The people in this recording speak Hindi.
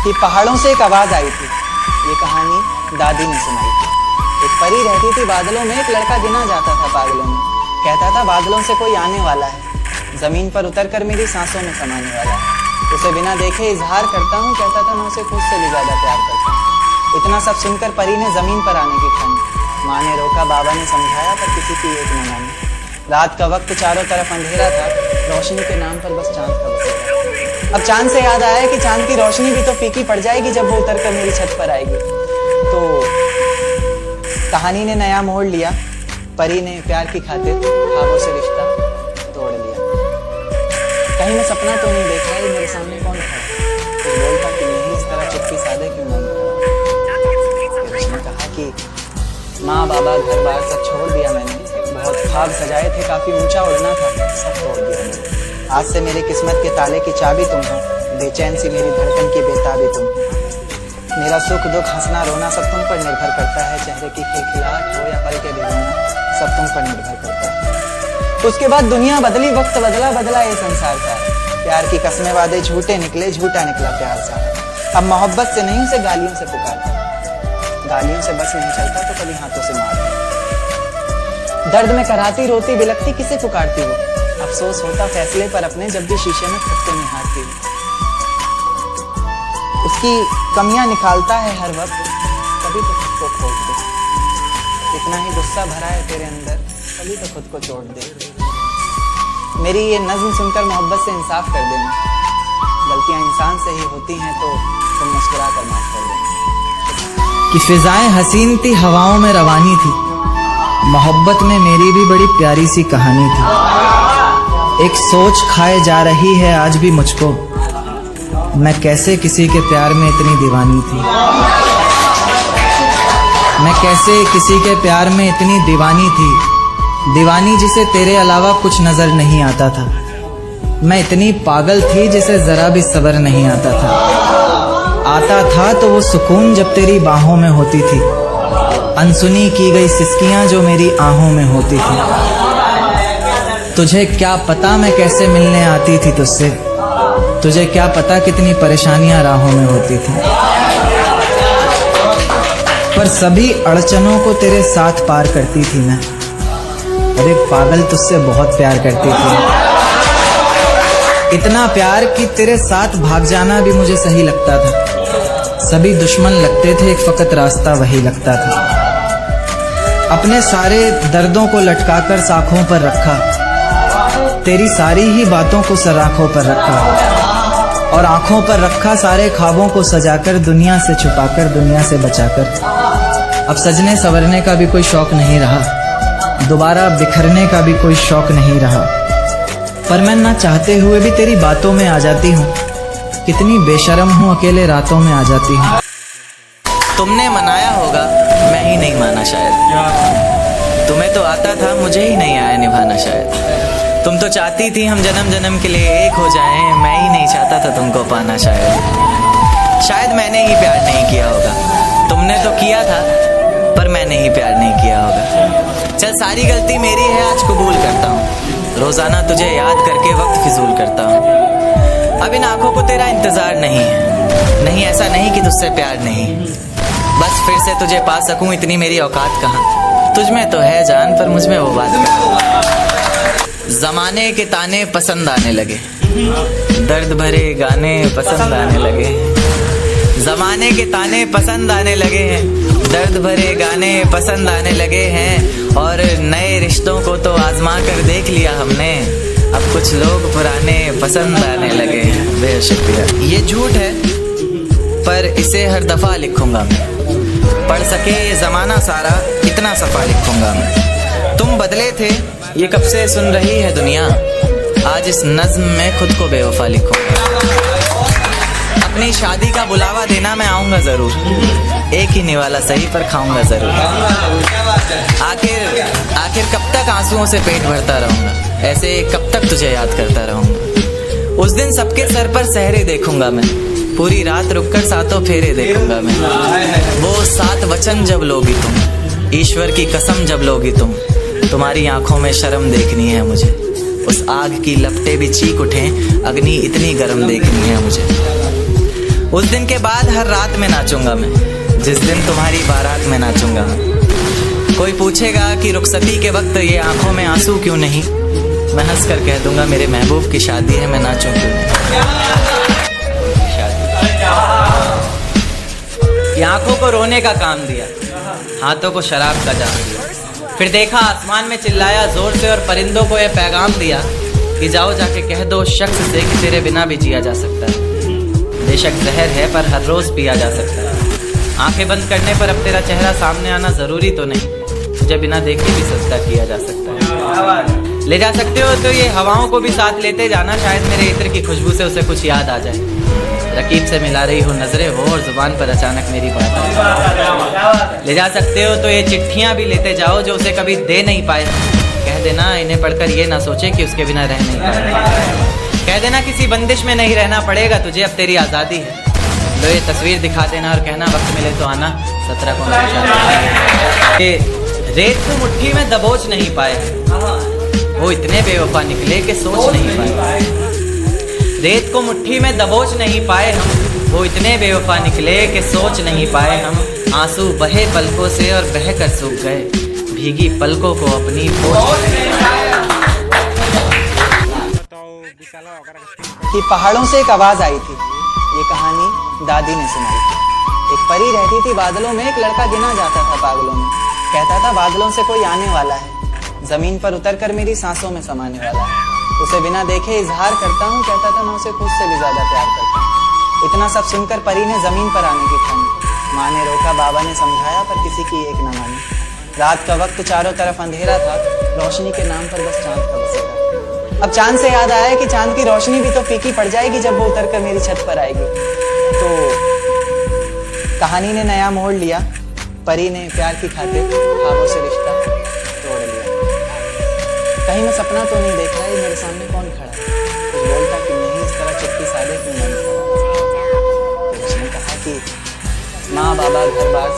कि पहाड़ों से एक आवाज आई थी। ये कहानी दादी ने सुनाई थी। एक परी रहती थी बादलों में, एक लड़का गिना जाता था पागलों में। कहता था बादलों से कोई आने वाला है, जमीन पर उतरकर मेरी सांसों में समाने वाला है। उसे बिना देखे इजहार करता हूँ, कहता था मैं उसे खुद से भी ज्यादा प्यार करता हूँ। इतना सब सुनकर परी ने जमीन पर आने की ठानी। माँ ने रोका, बाबा ने समझाया, पर किसी की एक न मानी। रात का वक्त चारों तरफ अंधेरा था, रोशनी के नाम पर बस चांद का बसेरा। अब चांद से याद आया कि चांद की रोशनी भी तो फीकी पड़ जाएगी जब वो उतरकर मेरी छत पर आएगी। तो कहानी ने नया मोड़ लिया। परी ने प्यार की खातिर ख्वाबों से रिश्ता तोड़ लिया। कहीं मैं सपना तो नहीं देख रहा, मेरे सामने कौन खड़ा है? कुछ बोलता कि नहीं, इस तरह चुप्पी साधे क्यों ना खड़ा। उसने कहा कि माँ बाबा घर बार सब छोड़ दिया मैंने, बहुत ख्वाब सजाए थे, काफी ऊंचा उड़ना था, सब तोड़ दिया मैंने। आज से मेरी किस्मत के ताले की चाबी तुम हो, बेचैन सी मेरी धड़कन की बेताबी तुम हो। मेरा सुख दुख हंसना रोना सब तुम पर निर्भर करता है, चेहरे की खिलखिलाहट हो या पल के भिगोना सब तुम पर निर्भर करता है। उसके बाद दुनिया बदली, वक्त बदला, बदला ये संसार था। प्यार की कस्में वादे झूठे निकले, झूठा निकला प्यार सा। अब मोहब्बत से नहीं उसे गालियों से पुकारता, गालियों से बस नहीं चलता तो कभी हाथों से मारता। दर्द में कराती रोती बिलखती किसे पुकारती वो, अफसोस होता फैसले पर अपने जब भी शीशे में खुद को निहारती हो। उसकी कमियां निकालता है हर वक्त, कभी तो खुद को खोद दे। इतना ही गुस्सा भरा है तेरे अंदर, कभी तो खुद को छोड़ दे। मेरी ये नज्म सुनकर मोहब्बत से इंसाफ कर देना। गलतियां इंसान से ही होती हैं तो तुम मुस्कुरा कर माफ कर देना। कि फिजाएं हसीन थी, हवाओं में रवानी थी, मोहब्बत में मेरी भी बड़ी प्यारी सी कहानी थी। एक सोच खाए जा रही है आज भी मुझको, मैं कैसे किसी के प्यार में इतनी दीवानी थी। मैं कैसे किसी के प्यार में इतनी दीवानी थी, दीवानी जिसे तेरे अलावा कुछ नजर नहीं आता था। मैं इतनी पागल थी जिसे जरा भी सब्र नहीं आता था तो वो सुकून जब तेरी बाहों में होती थी, अनसुनी की गई सिसकियां जो मेरी आहों में होती थी। तुझे क्या पता मैं कैसे मिलने आती थी तुझसे, तुझे क्या पता कितनी परेशानियां राहों में होती थी। पर सभी अड़चनों को तेरे साथ पार करती थी मैं। अरे पागल, तुझसे बहुत प्यार करती थी, इतना प्यार कि तेरे साथ भाग जाना भी मुझे सही लगता था। सभी दुश्मन लगते थे, एक फकत रास्ता वही लगता था। अपने सारे दर्दों को लटकाकर साखों पर रखा, तेरी सारी ही बातों को सराखों पर रखा, और आंखों पर रखा सारे ख्वाबों को सजाकर, दुनिया से छुपाकर, दुनिया से बचाकर। अब सजने संवरने का भी कोई शौक नहीं रहा, दोबारा बिखरने का भी कोई शौक नहीं रहा। पर मैं ना चाहते हुए भी तेरी बातों में आ जाती हूँ, कितनी बेशर्म हूँ, अकेले रातों में आ जाती हूँ। तुमने मनाया होगा, मैं ही नहीं माना शायद। तुम्हें तो आता था, मुझे ही नहीं आया निभाना शायद। तुम तो चाहती थी हम जन्म जन्म के लिए एक हो जाएं, मैं ही नहीं चाहता था तुमको पाना शायद मैंने ही प्यार नहीं किया होगा। तुमने तो किया था, पर मैंने ही प्यार नहीं किया होगा। चल सारी गलती मेरी है, आज कबूल करता हूँ। रोजाना तुझे याद करके वक्त फिजूल करता हूँ। अब इन आंखों को तेरा इंतजार नहीं है, नहीं ऐसा नहीं कि तुझसे प्यार नहीं, बस फिर से तुझे पा सकूं इतनी मेरी औकात कहाँ। तुझ में तो है जान, पर मुझ में वो बात कहाँ। जमाने के ताने पसंद आने लगे, दर्द भरे गाने पसंद आने लगे। जमाने के ताने पसंद आने लगे हैं, दर्द भरे गाने पसंद आने लगे हैं। और नए रिश्तों को तो आजमा कर देख लिया हमने, अब कुछ लोग पुराने पसंद आने लगे हैं। बेहद शुक्रिया। ये झूठ है पर इसे हर दफा लिखूंगा मैं, पढ़ सके ये जमाना सारा इतना सफा लिखूंगा मैं। तुम बदले थे ये कब से सुन रही है दुनिया, आज इस नज्म में खुद को बेवफा लिखूंगा। अपनी शादी का बुलावा देना मैं आऊंगा जरूर, एक ही निवाला सही पर खाऊंगा जरूर। आखिर कब तक आंसुओं से पेट भरता रहूंगा, ऐसे कब तक तुझे याद करता रहूंगा। उस दिन सबके सर पर सहरे देखूंगा मैं, पूरी रात रुककर सातों फेरे देखूंगा मैं। वो 7 वचन जब लोगी तुम, ईश्वर की कसम जब लोगी तुम, तुम्हारी आंखों में शर्म देखनी है मुझे। उस आग की लपटें भी चीख उठें, अग्नि इतनी गर्म देखनी है मुझे। उस दिन के बाद हर रात में नाचूंगा मैं, जिस दिन तुम्हारी बारात में नाचूंगा मैं। कोई पूछेगा कि रुखसती के वक्त ये आंखों में आंसू क्यों नहीं, मैं हंस कर कह दूंगा मेरे महबूब की शादी है, मैं नाचूं क्यों नहीं। ये आंखों को रोने का काम दिया, हाथों को शराब का जाम दिया। फिर देखा आसमान में चिल्लाया जोर से और परिंदों को यह पैगाम दिया कि जाओ जाके कह दो उस शख्स से कि तेरे बिना भी जिया जा सकता है। बेशक जहर है पर हर रोज पिया जा सकता है। आंखें बंद करने पर अब तेरा चेहरा सामने आना जरूरी तो नहीं, तुझे बिना देखे भी सजदा किया जा सकता है। ले जा सकते हो तो ये हवाओं को भी साथ लेते जाना, शायद मेरे इत्र की खुशबू से उसे कुछ याद आ जाए। रकीब से मिला रही हो नजरें हो और जुबान पर अचानक मेरी बात आ जाए। ले जा सकते हो तो ये चिट्ठियां भी लेते जाओ जो उसे कभी दे नहीं पाए। कह देना इन्हें पढ़कर ये ना सोचे कि उसके बिना रह नहीं पाए। कह देना किसी बंदिश में नहीं रहना पड़ेगा तुझे, अब तेरी आज़ादी है। लो ये तस्वीर दिखा देना और कहना वक्त मिले तो आना, 17 को रेत को मुट्ठी में दबोच नहीं पाए, वो इतने बेवफा निकले कि सोच नहीं पाए। रेत को मुट्ठी में दबोच नहीं पाए हम, वो इतने बेवफा निकले कि सोच नहीं पाए हम। आंसू बहे पलकों से और बह कर सूख गए, भीगी पलकों को अपनी कि पहाड़ों से एक आवाज आई थी, ये कहानी दादी ने सुनाई थी। एक परी रहती थी बादलों में, एक लड़का गिना जाता था पागलों में। कहता था बादलों से कोई आने वाला है, जमीन पर उतरकर मेरी सांसों में समाने वाला है। उसे बिना देखे इजहार करता हूँ, कहता था मैं उसे खुद से भी ज्यादा प्यार करता हूँ। इतना सब सुनकर परी ने जमीन पर आने की ठानी। माँ ने रोका, बाबा ने समझाया, पर किसी की एक न मानी। रात का वक्त चारों तरफ अंधेरा था, रोशनी के नाम पर बस चांद का बसेरा। अब चांद से याद आया कि चांद की रोशनी भी तो फीकी पड़ जाएगी जब वो उतरकर मेरी छत पर आएगी। तो कहानी ने नया मोड़ लिया, परी ने प्यार की खातिर ख्वाबों से रिश्ता तोड़ लिया। कहीं मैं सपना तो नहीं देख रहा, ये मेरे सामने कौन खड़ा है, कुछ बोलता कि नहीं, इस तरह चुप्पी साधे क्यों नहीं। तो उसने कहा कि माँ बाबा घर बार